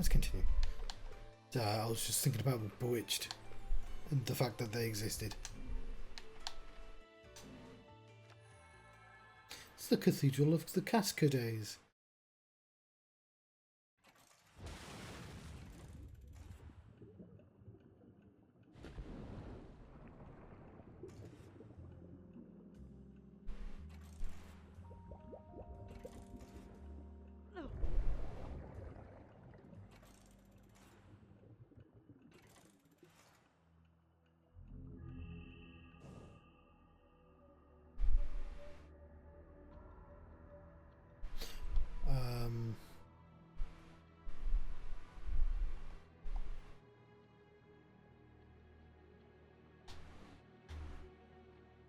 let's continue. I was just thinking about Bewitched and the fact that they existed. It's the Cathedral of the Cascades.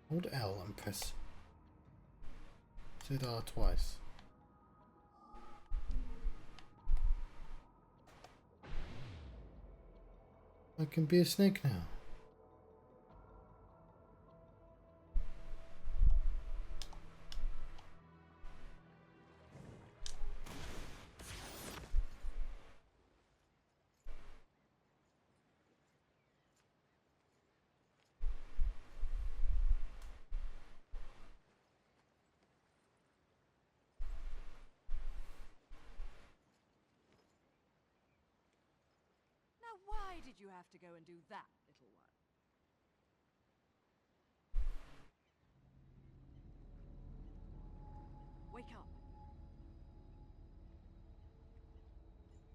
Hold L and press ZR twice. I can be a snake now. Why did you have to go and do that, little one? Wake up.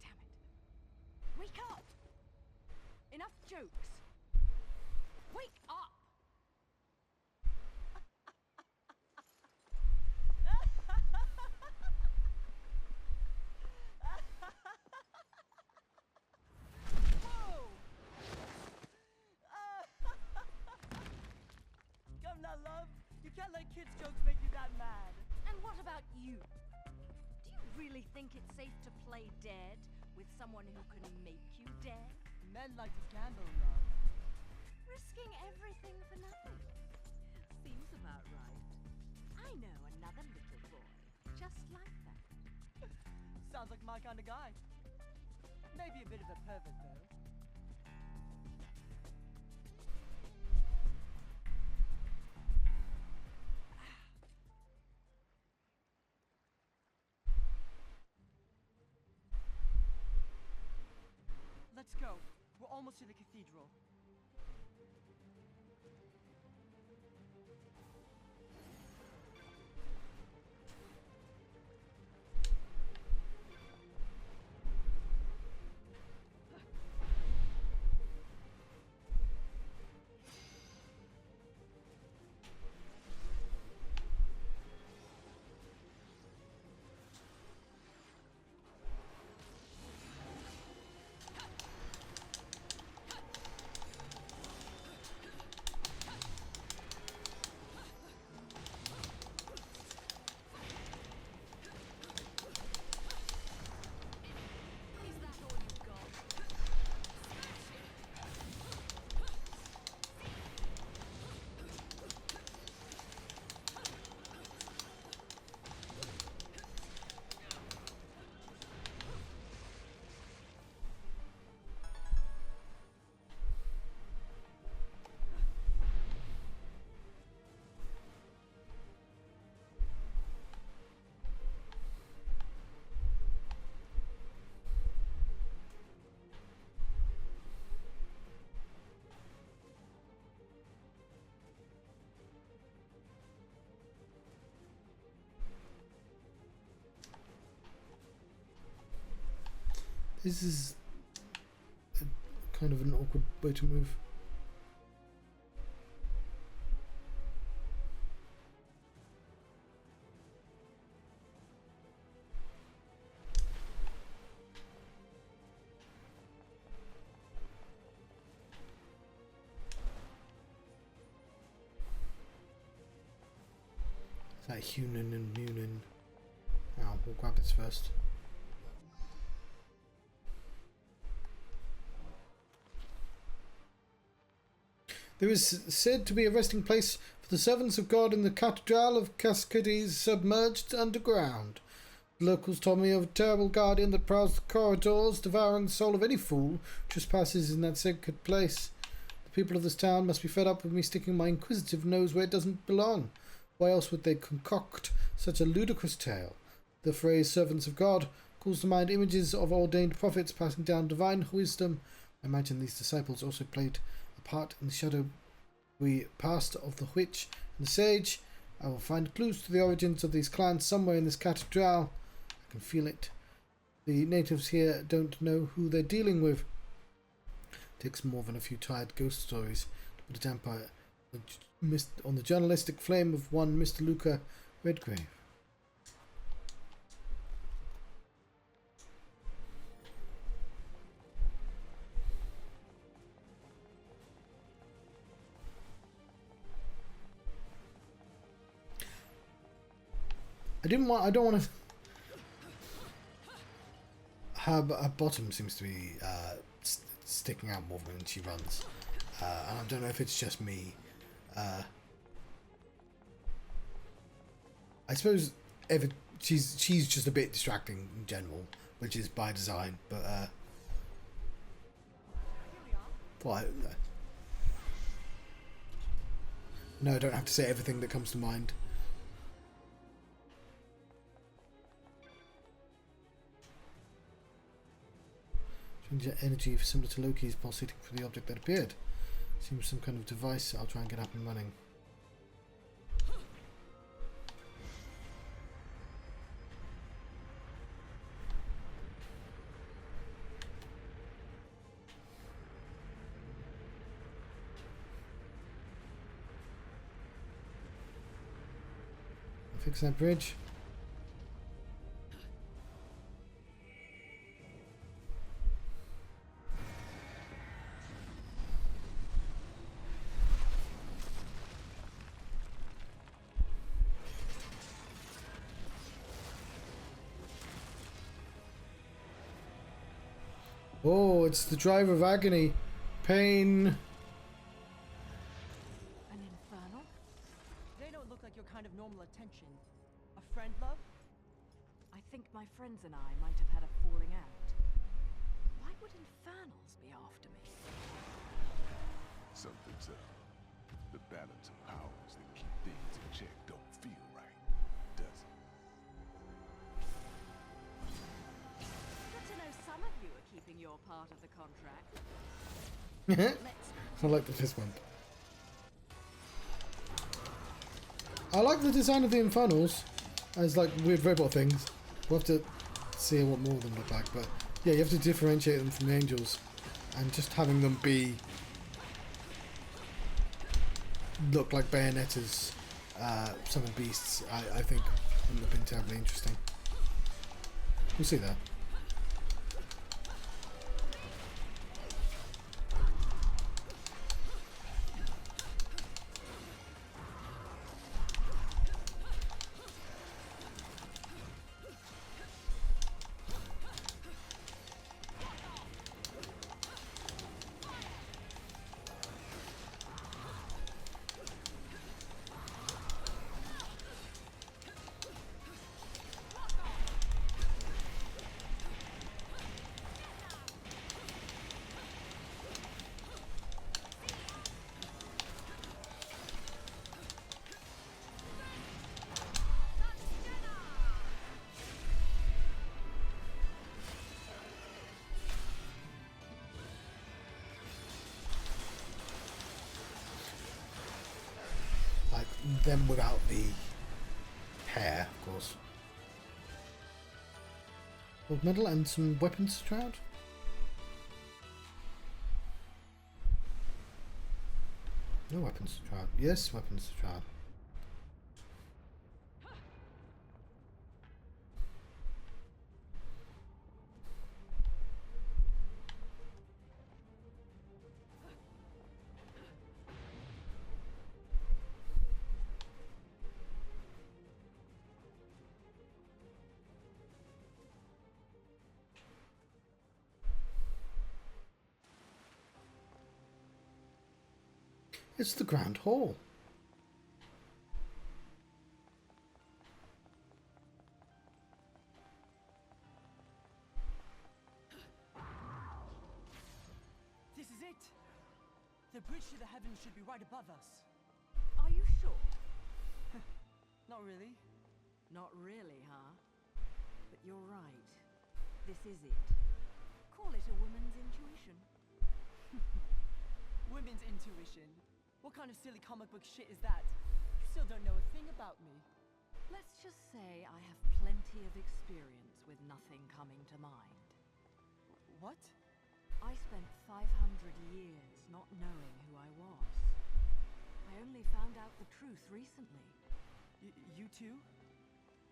Damn it. Wake up! Enough jokes. Wake up! You can't let kids' jokes make you that mad. And what about you? Do you really think it's safe to play dead with someone who can make you dead? Men like to gamble, love. Risking everything for nothing. Seems about right. I know another little boy just like that. Sounds like my kind of guy. Maybe a bit of a pervert, though. Let's go. We're almost to the cathedral. This is kind of an awkward way to move. Is that Hunan and Munin? Oh, we'll grab this first. There is said to be a resting place for the servants of God in the Cathedral of Cascades submerged underground. Locals told me of a terrible guardian that prowls the corridors, devouring the soul of any fool who trespasses in that sacred place. The people of this town must be fed up with me sticking my inquisitive nose where it doesn't belong. Why else would they concoct such a ludicrous tale? The phrase servants of God calls to mind images of ordained prophets passing down divine wisdom. I imagine these disciples also played a part in the shadowy past of the witch and the sage. I will find clues to the origins of these clans somewhere in this cathedral. I can feel it. The natives here don't know who they're dealing with. It takes more than a few tired ghost stories to put a damper on the journalistic flame of one Mr. Luca Redgrave. I don't want to. Her bottom seems to be sticking out more when she runs, and I don't know if it's just me. I suppose she's just a bit distracting in general, which is by design. But well, no, I don't have to say everything that comes to mind. Energy similar to Loki's pulsating for the object that appeared. Seems some kind of device. I'll try and get up and running. Fix that bridge. Oh, it's the driver of agony. Pain. An infernal? They don't look like your kind of normal attention. A friend, love? I think my friends and I might have had a falling out. Why would infernals be after me? Something's up. The balance of powers that keep things in check don't feel right, does it? Good to know some of you are keeping your part of the contract. I like the fist bump. I like the design of the infernals as like weird robot things. We'll have to see what more of them look like, but yeah, you have to differentiate them from the angels, and just having them look like Bayonetta's summoned beasts, I think wouldn't have been terribly interesting. We'll see that. Them without the hair, of course. Gold medal and some weapons to try out. No weapons to try out. Yes, weapons to try out. It's the Grand Hall. the bridge to the heavens should be right above us. Are you sure? Not really. Not really, huh? But you're right. This is it. Call it a woman's intuition. Women's intuition. What kind of silly comic book shit is that? You still don't know a thing about me. Let's just say I have plenty of experience with nothing coming to mind. What? I spent 500 years not knowing who I was. I only found out the truth recently. You too?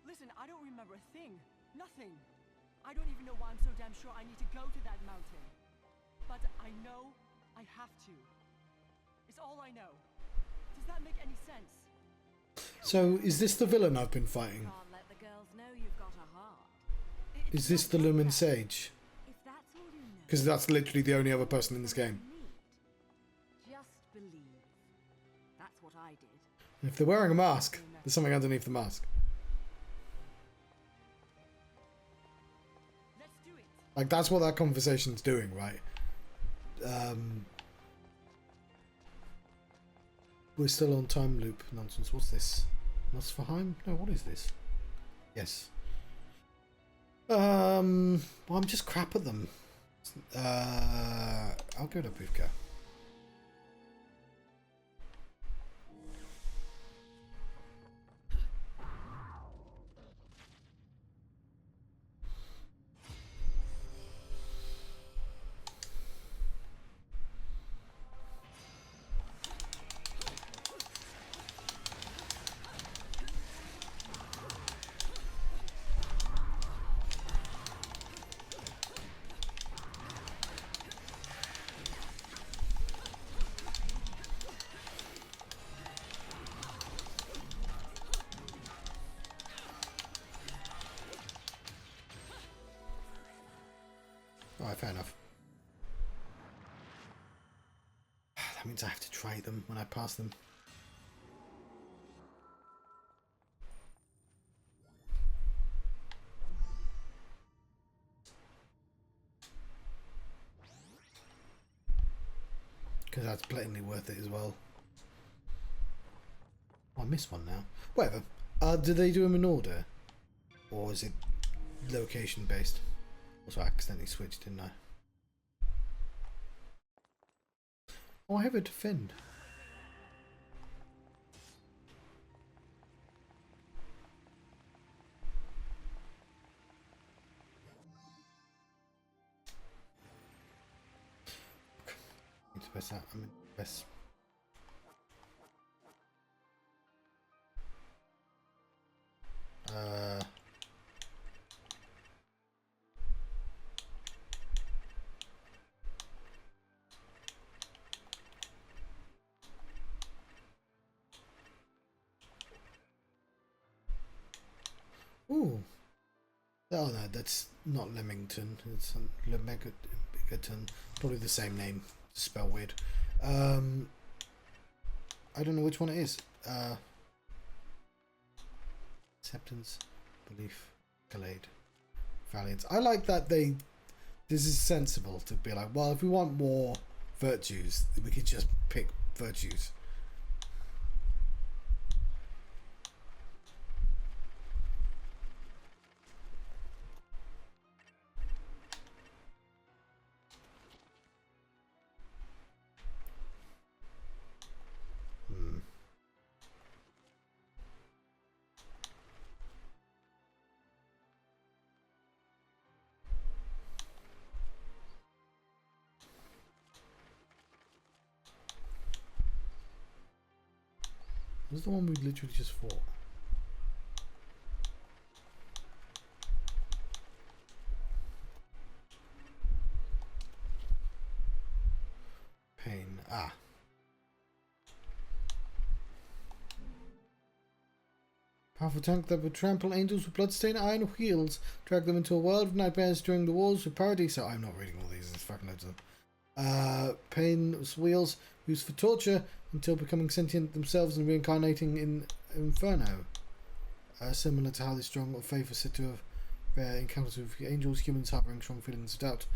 Listen, I don't remember a thing. Nothing. I don't even know why I'm so damn sure I need to go to that mountain. But I know I have to. It's all I know. Does that make any sense? So, is this the villain I've been fighting? Can't let the girls know you've got a heart. Is this the Lumen Sage? If that's all you know, Because that's literally the only other person in this game. just believe. That's what I did. And if they're wearing a mask, there's something underneath the mask. Let's do it. Like, that's what that conversation's doing, right? We're still on time loop nonsense. What's this? Nosferheim? No, what is this? Yes. Well, I'm just crap at them. I'll go to Bufka. Alright, fair enough. That means I have to try them when I pass them. Because that's blatantly worth it as well. Oh, I missed one now. Whatever. Do they do them in order? Or is it location based? Also, I accidentally switched, didn't I? Oh, I have a defend. Need to press that. I'm in press. Ooh. Oh no, that's not Leamington. It's Leamington. Probably the same name. Spell weird. I don't know which one it is. Acceptance, belief, Calade, Valiance. I like that this is sensible to be like, well, if we want more virtues, we could just pick virtues. This is the one we literally just fought. Pain. Ah. Powerful tank that would trample angels with bloodstained iron wheels, drag them into a world of nightmares during the wars with Paradiso. I'm not reading all these, there's fucking loads of them. Pain's wheels used for torture until becoming sentient themselves and reincarnating in Inferno. Similar to how this strong of faith is said to have encounters with angels, humans harboring strong feelings of doubt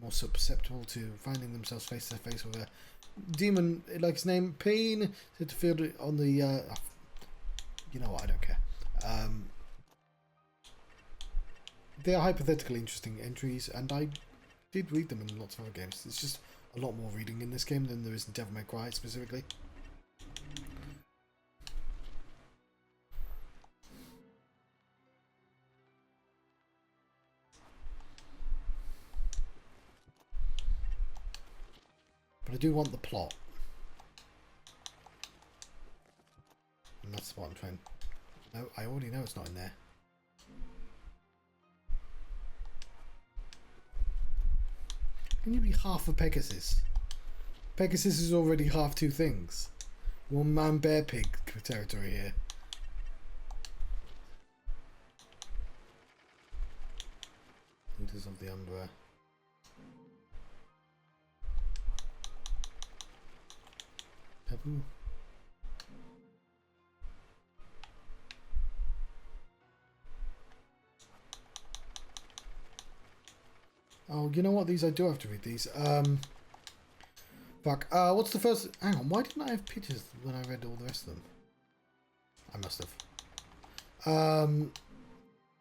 more susceptible to finding themselves face to face with a demon like his name, Pain, said to feel on the. You know what? I don't care. They are hypothetically interesting entries, and I did read them in lots of other games. It's just a lot more reading in this game than there is in Devil May Cry specifically. But I do want the plot. And that's what I'm trying. No, I already know it's not in there. Can you be half a Pegasus? Pegasus is already half two things. One man bear pig territory here. Leaders of the Umbra. Pebble. Oh, you know what? These I do have to read these. Fuck. What's the first? Hang on. Why didn't I have pictures when I read all the rest of them? I must have.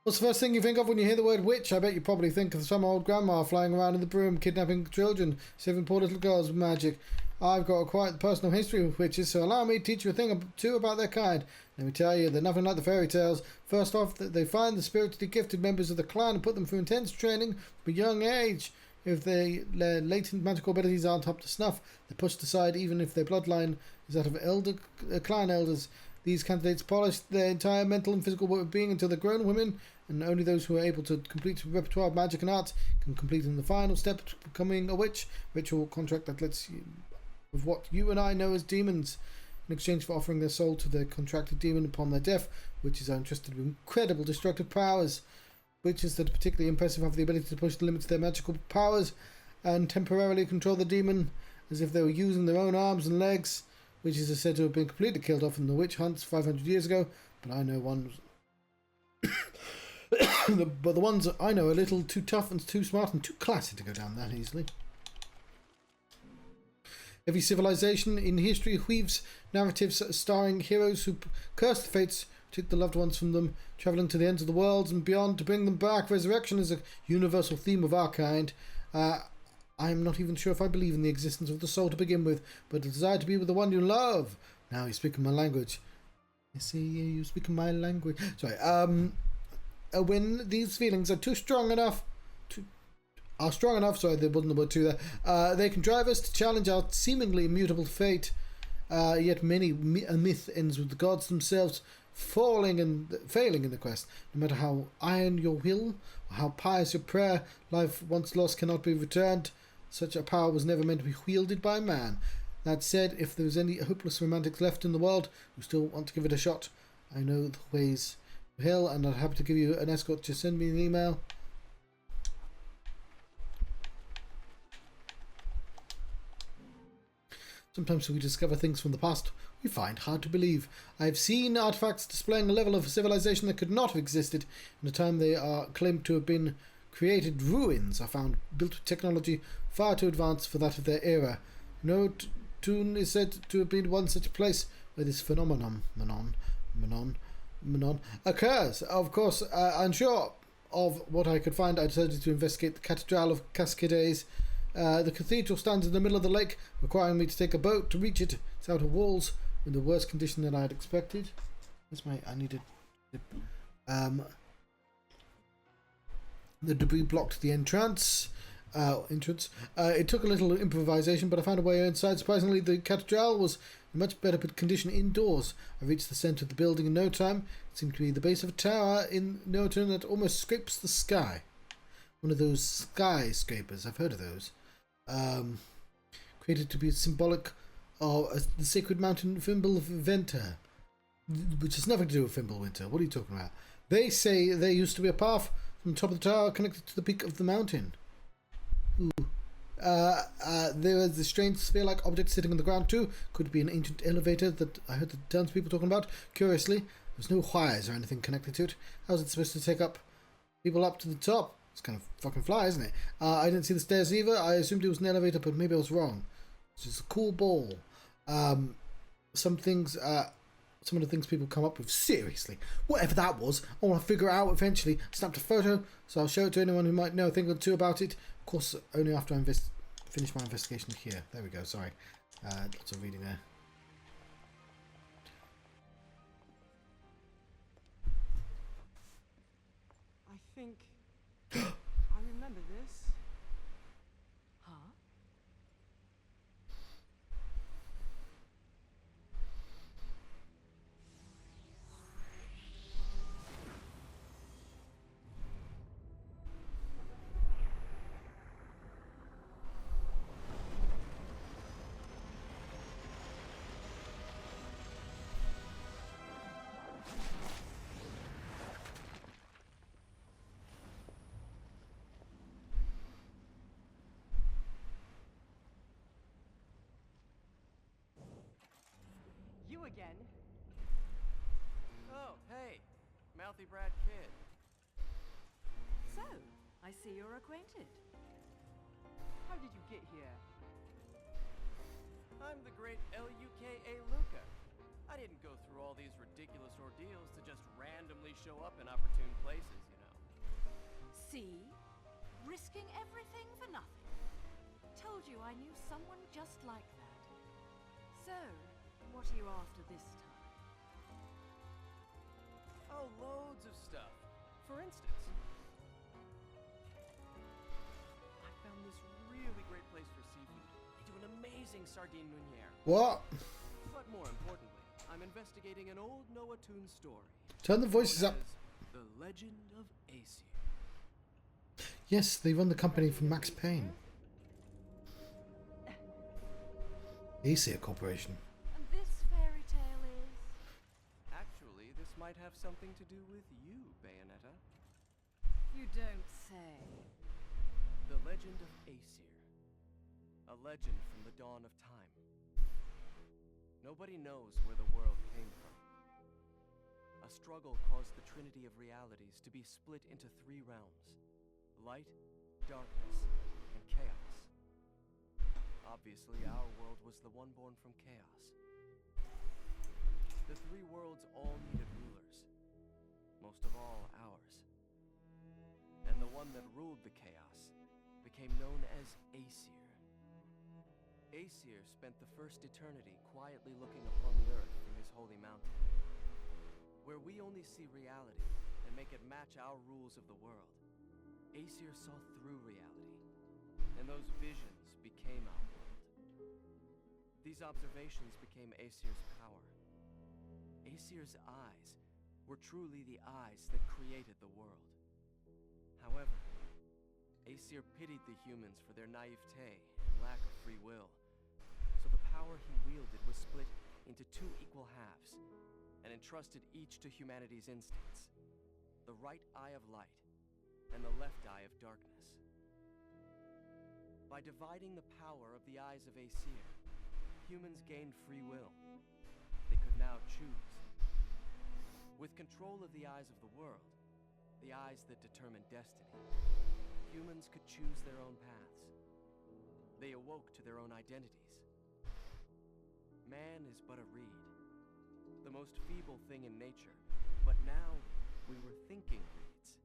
What's the first thing you think of when you hear the word witch? I bet you probably think of some old grandma flying around in the broom, kidnapping children, saving poor little girls with magic. I've got a quite personal history with witches, so allow me to teach you a thing or two about their kind. Let me tell you, they're nothing like the fairy tales. First off, they find the spiritually gifted members of the clan and put them through intense training from a young age. If their latent magical abilities aren't up to snuff, they're pushed aside even if their bloodline is that of clan elders. These candidates polish their entire mental and physical being until they're grown women, and only those who are able to complete a repertoire of magic and arts can complete in the final step to becoming a witch. Ritual contract that lets you of what you and I know as demons. In exchange for offering their soul to their contracted demon upon their death, witches are entrusted with incredible destructive powers. Witches that are particularly impressive have the ability to push the limits of their magical powers and temporarily control the demon as if they were using their own arms and legs. Witches are said to have been completely killed off in the witch hunts 500 years ago, but I know one. But the ones I know are a little too tough and too smart and too classy to go down that easily. Every civilization in history weaves narratives starring heroes who curse the fates, took the loved ones from them, travelling to the ends of the world and beyond to bring them back. Resurrection is a universal theme of our kind. I'm not even sure if I believe in the existence of the soul to begin with, but the desire to be with the one you love. Now you're speaking my language. I see you speaking my language. Sorry. When these feelings are strong enough, sorry, there wasn't the word two there, they can drive us to challenge our seemingly immutable fate. Yet many a myth ends with the gods themselves failing in the quest. No matter how iron your will or how pious your prayer, life once lost cannot be returned. Such a power was never meant to be wielded by man. That said, if there's any hopeless romantics left in the world who still want to give it a shot, I know the ways to hell, and I'm happy to give you an escort. Just send me an email. Sometimes we discover things from the past we find hard to believe. I have seen artifacts displaying a level of civilization that could not have existed in the time they are claimed to have been created. Ruins are found built with technology far too advanced for that of their era. No Toon is said to have been one such place where this phenomenon occurs. Of course, unsure of what I could find, I decided to investigate the Cathedral of Cascades. The cathedral stands in the middle of the lake, requiring me to take a boat to reach it. It's out of walls, in the worst condition than I had expected. I needed. The debris blocked the entrance. It took a little improvisation, but I found a way inside. Surprisingly, the cathedral was in much better condition indoors. I reached the centre of the building in no time. It seemed to be the base of a tower in no turn that almost scrapes the sky. One of those skyscrapers, I've heard of those. Created to be symbolic of the sacred mountain Fimbulwinter, which has nothing to do with Fimbulwinter. What are you talking about? They say there used to be a path from the top of the tower connected to the peak of the mountain. Ooh. There was a strange sphere-like object sitting on the ground too. Could be an ancient elevator that I heard the townspeople talking about. Curiously, there's no wires or anything connected to it. How is it supposed to take up people up to the top? It's kind of fucking fly, isn't it? I didn't see the stairs either. I assumed it was an elevator, but maybe I was wrong. It's just a cool ball. Some things, some of the things people come up with, seriously, whatever that was, I want to figure it out eventually. Snapped a photo, so I'll show it to anyone who might know a thing or two about it. Of course, only after I finish my investigation here. There we go, sorry. Lots of reading there. I think I remember this. Huh? You again? Oh, hey, mouthy brat kid. So, I see you're acquainted. How did you get here? I'm the great Luka. I didn't go through all these ridiculous ordeals to just randomly show up in opportune places, you know. See? Risking everything for nothing. Told you I knew someone just like that. So, what are you after this time? Oh, loads of stuff. For instance, I found this really great place for seafood. They do an amazing sardine meuniere. What? But more importantly, I'm investigating an old Noah Toon story. Turn the voices known up. as The Legend of Aesir. Yes, they run the company from Max Payne. Aesir Corporation. And this fairy tale is... Actually, this might have something to do with you, Bayonetta. You don't say. The Legend of Aesir. A legend from the dawn of time. Nobody knows where the world came from. A struggle caused the trinity of realities to be split into 3 realms. Light, darkness, and chaos. Obviously, our world was the one born from chaos. The 3 worlds all needed rulers. Most of all, ours. And the one that ruled the chaos became known as Aesir. Aesir spent the first eternity quietly looking upon the earth from his holy mountain. Where we only see reality and make it match our rules of the world, Aesir saw through reality, and those visions became our world. These observations became Aesir's power. Aesir's eyes were truly the eyes that created the world. However, Aesir pitied the humans for their naivete and lack of free will, so the power he wielded was split into 2 equal halves, and entrusted each to humanity's instincts, the right eye of light and the left eye of darkness. By dividing the power of the eyes of Aesir, humans gained free will. They could now choose. With control of the eyes of the world, the eyes that determine destiny, humans could choose their own paths. They awoke to their own identities. Man is but a reed, the most feeble thing in nature, but now we were thinking reeds,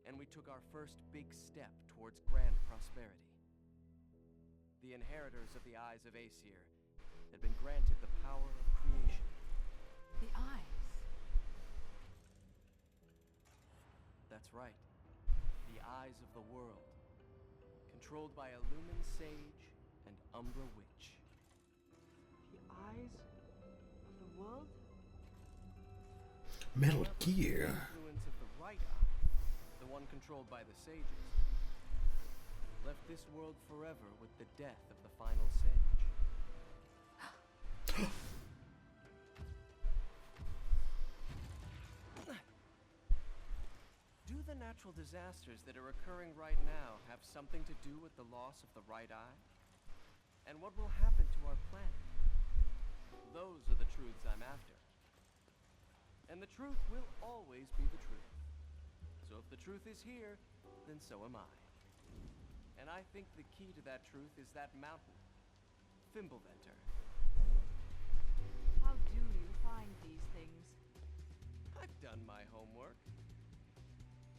and we took our first big step towards grand prosperity. The inheritors of the eyes of Aesir had been granted the power of creation. The eyes. That's right, the eyes of the world, controlled by a Lumen Sage and Umbra Witch. The eyes of the world? Metal The Gear. influence of the right eye, the one controlled by the sages, left this world forever with the death of the final sage. Do the natural disasters that are occurring right now have something to do with the loss of the right eye? And what will happen to our planet? Those are the truths I'm after. And the truth will always be the truth. So So if the truth is here, then so am I. And I think the key to that truth is that mountain. Fimbulventer. How do you find these things? I've done my homework.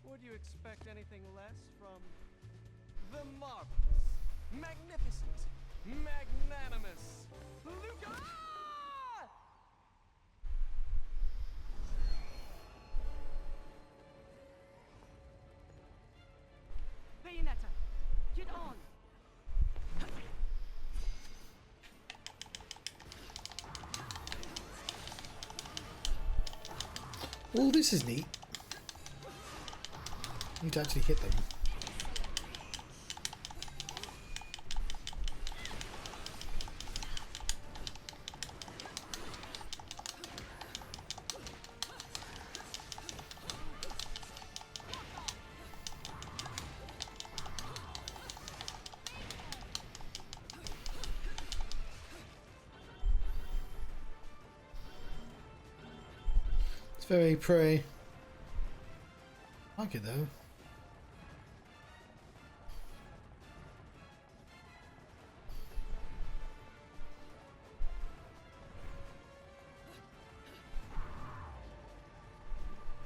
Would you expect anything less from the marvelous, magnificent, magnanimous Luca? Bayonetta, get on! Oh, this is neat. Need to actually hit them. It's very prey. I like it though.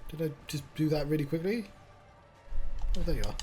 Did I just do that really quickly? Oh, there you are.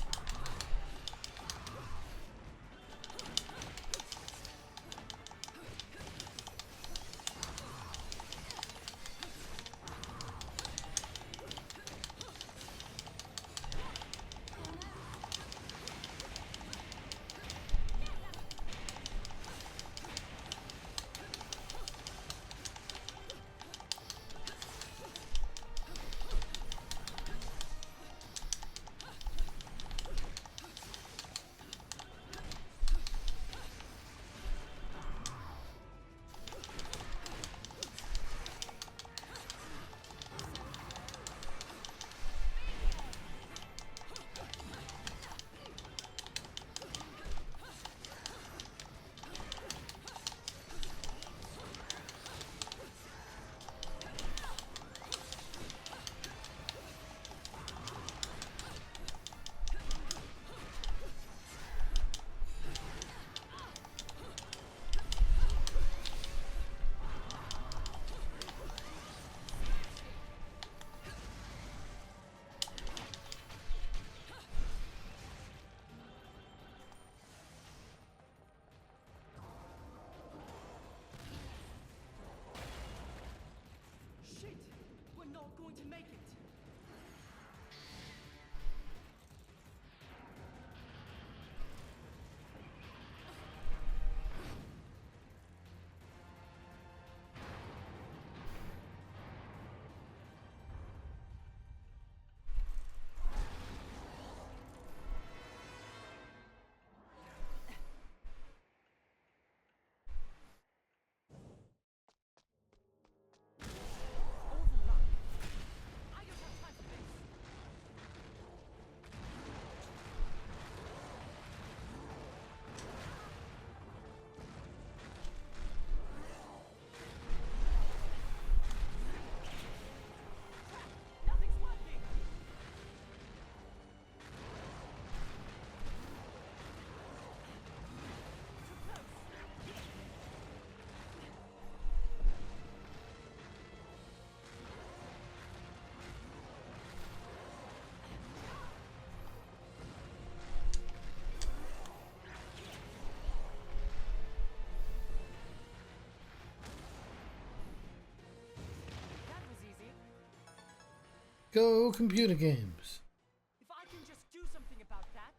Shit! We're not going to make it! All the luck! I don't have time for this! Nothing's working! Too close! That was easy. Go computer games. If I can just do something about that.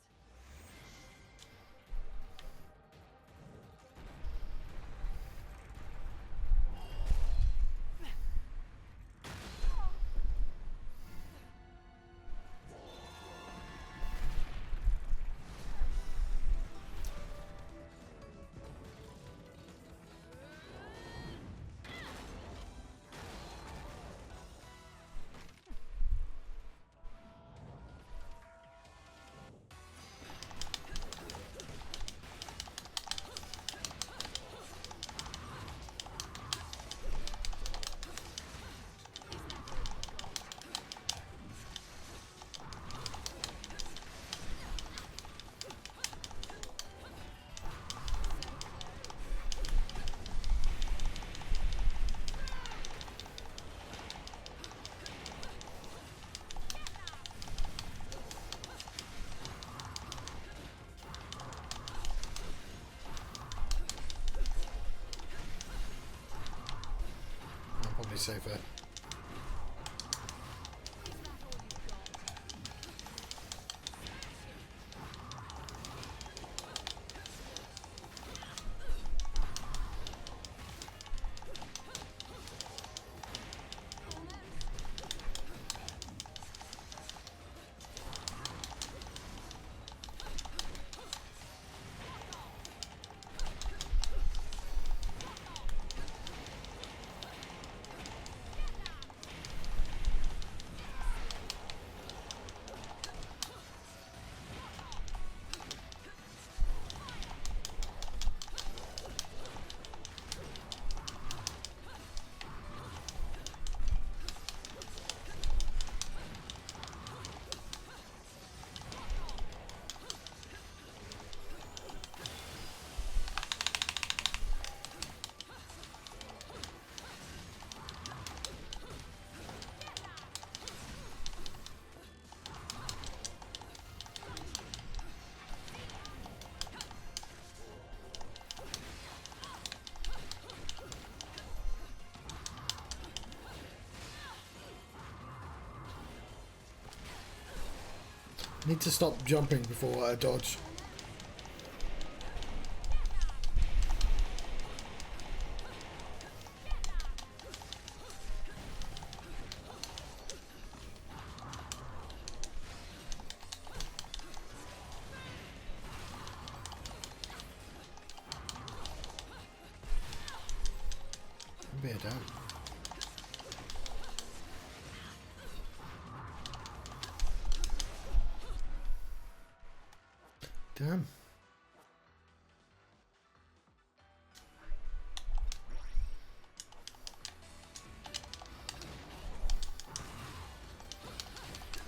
safer. Need to stop jumping before I dodge. Bear down. Damn.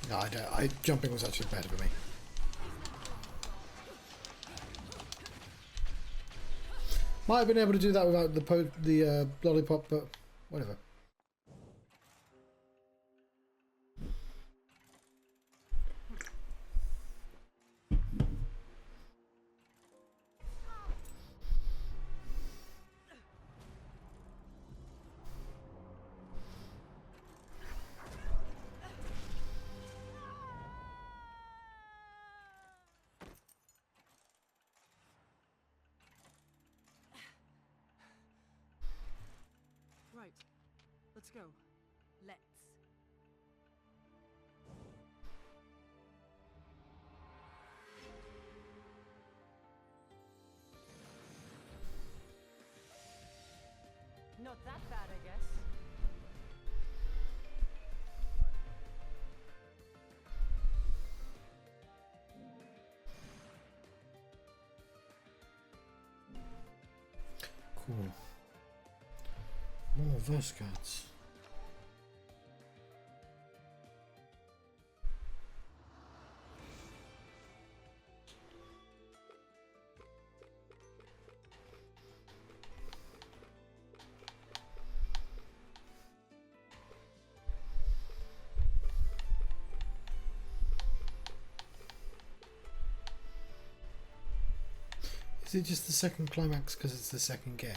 No, I don't. Jumping was actually better for me. Might have been able to do that without the lollipop, but whatever. Right. Let's go. Let's. Not that bad, I guess. Cool. More verse cards. Is it just the second climax because it's the second game?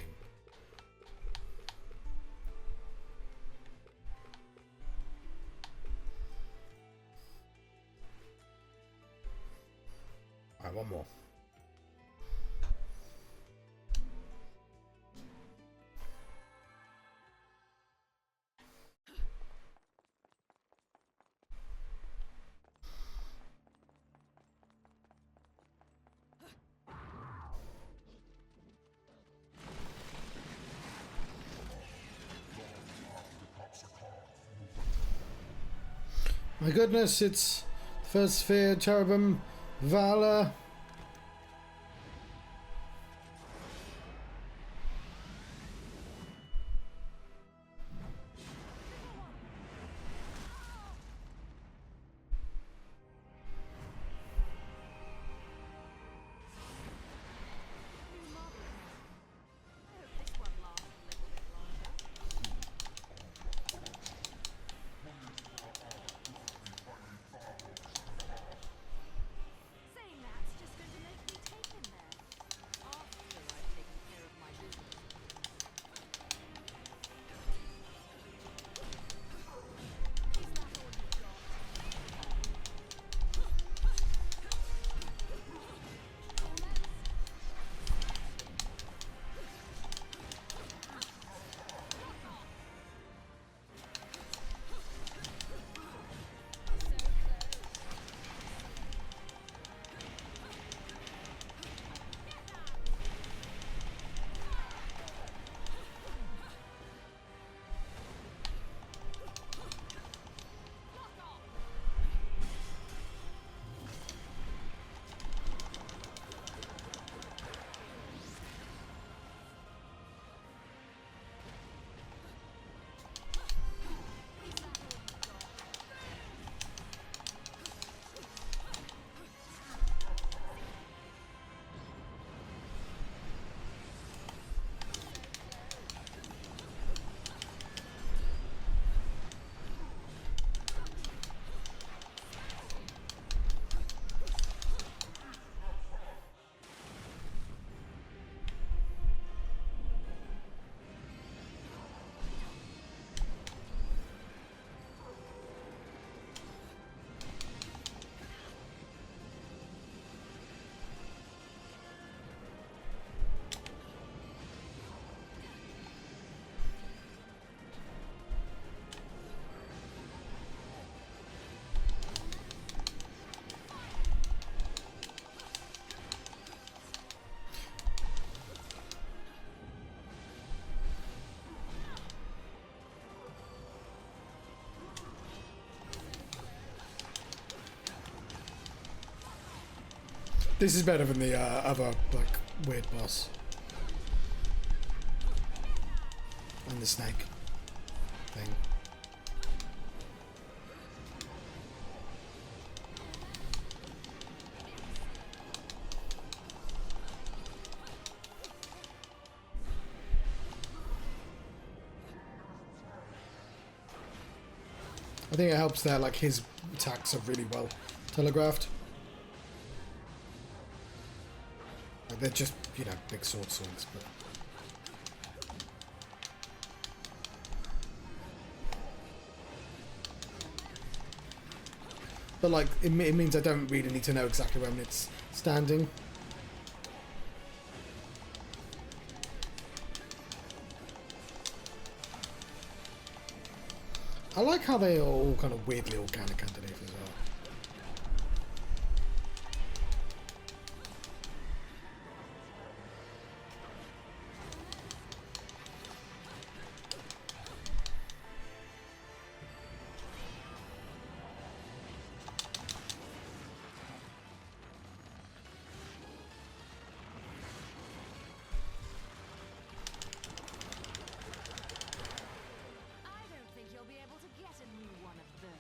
Alright, one more. My goodness, it's first sphere, cherubim, Valor. Saying that's This is better than the other like weird boss. And the snake thing. I think it helps that like his attacks are really well telegraphed. Like, they're just, you know, big sword swings, but like it means I don't really need to know exactly when it's standing. I like how they are all kind of weirdly organic underneath as well. I don't think you'll be able to get a new one of those.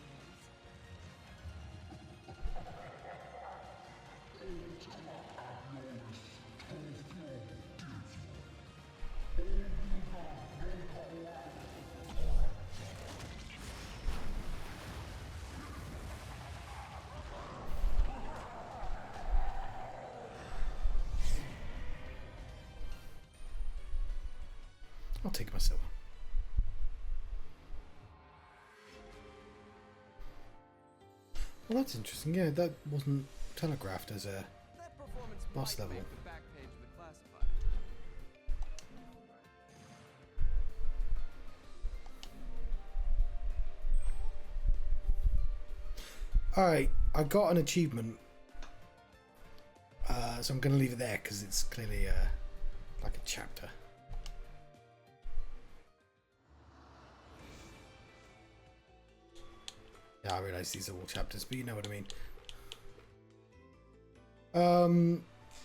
I'll take my silver. Well, that's interesting. Yeah, that wasn't telegraphed as a That performance boss might level. make the back page of the classified. Alright, I got an achievement. So I'm going to leave it there because it's clearly like a chapter. Yeah, I realise these are all chapters, but you know what I mean.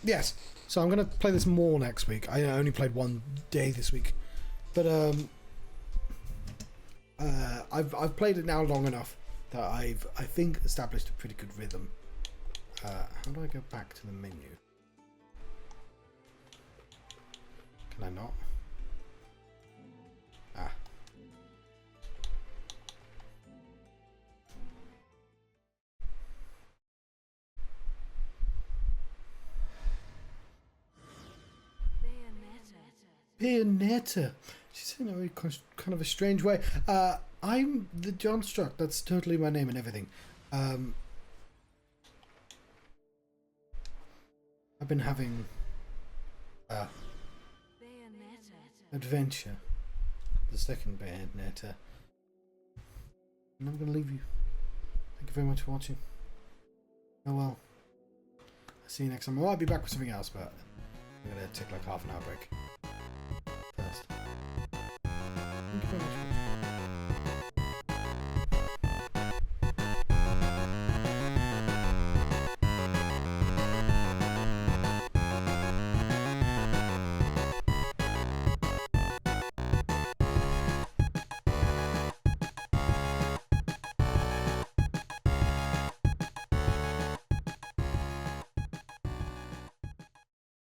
Yes, so I'm going to play this more next week. I only played one day this week. But I've played it now long enough that I think established a pretty good rhythm. How do I go back to the menu? Can I not? Ah. Bayonetta. She's in a very kind of a strange way. I'm the John Struck. That's totally my name and everything. I've been having adventure. The second Bayonetta. And I'm going to leave you. Thank you very much for watching. Oh well. I'll see you next time. I might be back with something else, but I'm going to take like half an hour break.